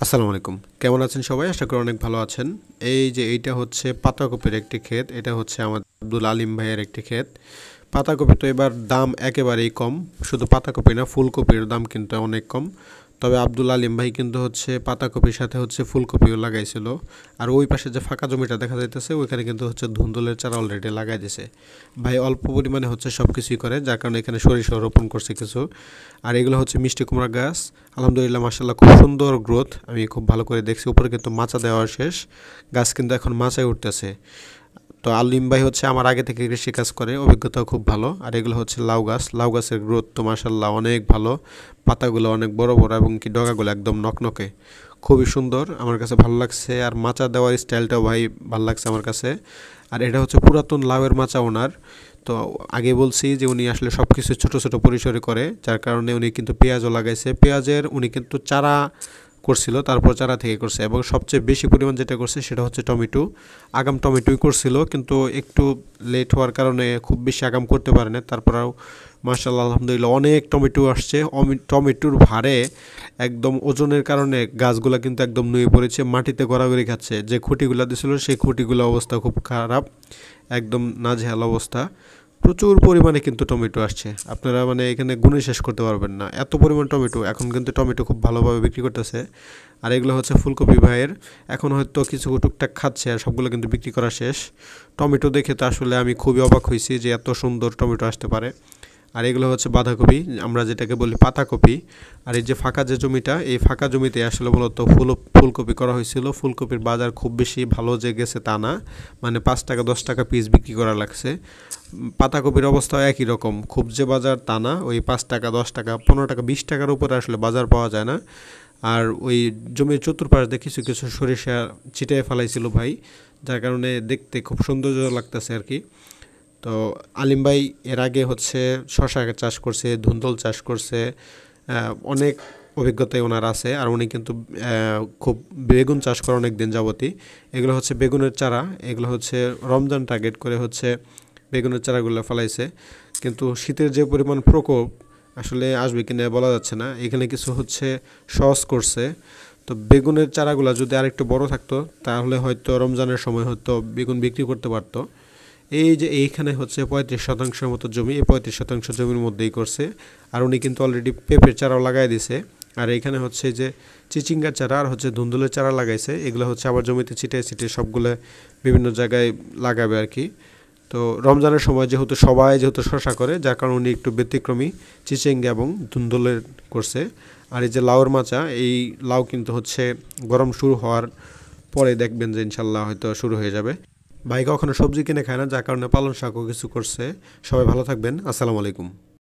আসসালামু আলাইকুম। কেমন আছেন সবাই? আশা করি অনেক ভালো আছেন। এই যে এইটা হচ্ছে পাতাকপির একটি ক্ষেত। এটা হচ্ছে আমাদের আব্দুল আলিম ভাইয়ের একটি ক্ষেত। পাতাকপি তো এবার দাম একেবারেই কম। শুধু পাতাকপি না, ফুলকপির দাম কিন্তু অনেক কম। তবে আব্দুল আলিম ভাই কিন্তু হচ্ছে পাতাকপির সাথে হচ্ছে ফুলকপিও লাগাইছিল। আর ওই পাশে যে ফাঁকা জমিটা দেখা যাইতেছে ওইখানে কিন্তু হচ্ছে ধুন্দুলের চারা অলরেডি লাগাই দিয়েছে। ভাই অল্প পরিমাণে হচ্ছে সব কিছুই করে, যার কারণে এখানে সরিষা রোপণ করছে কিছু। আর এগুলো হচ্ছে মিষ্টি কুমড়া গাছ। আলহামদুলিল্লাহ, মাশাআল্লাহ, খুব সুন্দর গ্রোথ। আমি খুব ভালো করে দেখছি। উপরে কিন্তু মাচা দেওয়া শেষ, গাছ কিন্তু এখন মাচায় উঠতেছে। তো আলিম ভাই হচ্ছে আমার আগে থেকে কৃষি কাজ করে, অভিজ্ঞতাও খুব ভালো। আর এগুলো হচ্ছে লাউ গাছ। লাউ গাছের গ্রোথ তো মাশাআল্লাহ অনেক ভালো। পাতাগুলো অনেক বড় বড় এবং কি ডগাগুলো একদম নকনকে, খুবই সুন্দর, আমার কাছে ভালো লাগছে। আর মাচা দেওয়ার স্টাইলটাও ভাই ভালো লাগছে আমার কাছে। আর এটা হচ্ছে পুরাতন লাউয়ের মাচা ওনার। তো আগে বলছি যে উনি আসলে সব কিছু ছোটো ছোটো পরিসরে করে, যার কারণে উনি কিন্তু পেঁয়াজও লাগাইছে। পেঁয়াজের উনি কিন্তু চারা করছিল, তারপর চারা থেকে করছে, এবং সবচেয়ে বেশি পরিমাণ যেটা করছে সেটা হচ্ছে টমেটো। আগাম টমেটোই করছিল, কিন্তু একটু লেট হওয়ার কারণে খুব বেশি আগাম করতে পারে না। তারপরেও মাশাআল্লাহ, আলহামদুলিল্লাহ, অনেক টমেটো আসছে। টমেটোর ভারে একদম ওজনের কারণে গাছগুলা কিন্তু একদম নুয়ে পড়েছে, মাটিতে গড়াগড়ি খাচ্ছে। যে খুঁটিগুলা দিছিল সেই খুঁটিগুলো অবস্থা খুব খারাপ, একদম নাজেহাল অবস্থা। প্রচুর পরিমাণে কিন্তু টমেটো আসছে, আপনারা মানে এখানে গুণে শেষ করতে পারবেন না, এত পরিমাণ টমেটো। এখন কিন্তু টমেটো খুব ভালোভাবে বিক্রি করতেছে। আর এগুলো হচ্ছে ফুলকপি ভাইয়ের, এখন হয়তো কিছু টুকটাক খাচ্ছে, আর সবগুলো কিন্তু বিক্রি করা শেষ। টমেটো দেখে তো আসলে আমি খুবই অবাক হয়েছি যে এত সুন্দর টমেটো আসতে পারে। আর এগুলো হচ্ছে বাঁধাকপি, আমরা যেটাকে বলি পাতাকপি। আর এই যে ফাঁকা যে জমিটা, এই ফাঁকা জমিতে আসলে মূলত ফুলকপি করা হয়েছিল। ফুলকপির বাজার খুব বেশি ভালো যে গেছে তা না, মানে 5 টাকা 10 টাকা পিস বিক্রি করা লাগছে। পাতাকপির অবস্থা একই রকম, খুব যে বাজার তা না, ওই 5 টাকা 10 টাকা 15 টাকা 20 টাকার উপরে আসলে বাজার পাওয়া যায় না। আর ওই জমির চতুর্পাশ দিয়ে কিছু কিছু সরিষা ছিটিয়ে ফেলাইছিল ভাই, যার কারণে দেখতে খুব সৌন্দর্য লাগতেছে আর কি। তো আলিম ভাই এর আগে হচ্ছে শশা চাষ করছে, ধুন্দল চাষ করছে, অনেক অভিজ্ঞতাই ওনার আছে। আর উনি কিন্তু খুব বেগুন চাষ করে অনেক দিন যাবতই। এগুলো হচ্ছে বেগুনের চারা, এগুলো হচ্ছে রমজান টার্গেট করে হচ্ছে বেগুনের চারাগুলো ফলাইছে। কিন্তু শীতের যে পরিমাণ প্রকোপ আসলে আসবে কিনা বলা যাচ্ছে না। এখানে কিছু হচ্ছে সস করছে। তো বেগুনের চারাগুলো যদি আরেকটু বড় থাকতো তাহলে হয়তো রমজানের সময় হয়তো বেগুন বিক্রি করতে পারতো। এই যে এইখানে হচ্ছে 35 শতাংশের মতো জমি, এই 35 শতাংশ জমির মধ্যেই করছে। আর উনি কিন্তু অলরেডি পেঁপের চারাও লাগাই দিছে। আর এইখানে হচ্ছে যে চিচিঙ্গার চারা আর হচ্ছে ধুন্দুলের চারা লাগাইছে, এগুলো হচ্ছে আবার জমিতে ছিটিয়ে ছিটিয়ে সবগুলো বিভিন্ন জায়গায় লাগাবে আর কি। তো রমজানের সময় যেহেতু শশা করে, যার কারণে উনি একটু ব্যতিক্রমী চিচিঙ্গা এবং ধুন্দুলের করছে। আর এই যে লাউর মাচা, এই লাউ কিন্তু হচ্ছে গরম শুরু হওয়ার পরে দেখবেন যে ইনশাল্লাহ হয়তো শুরু হয়ে যাবে। ভাই কখনো সবজি কিনে খায় না, যার কারণে পালং শাকও কিছু করছে। সবাই ভালো থাকবেন। আসসালামু আলাইকুম।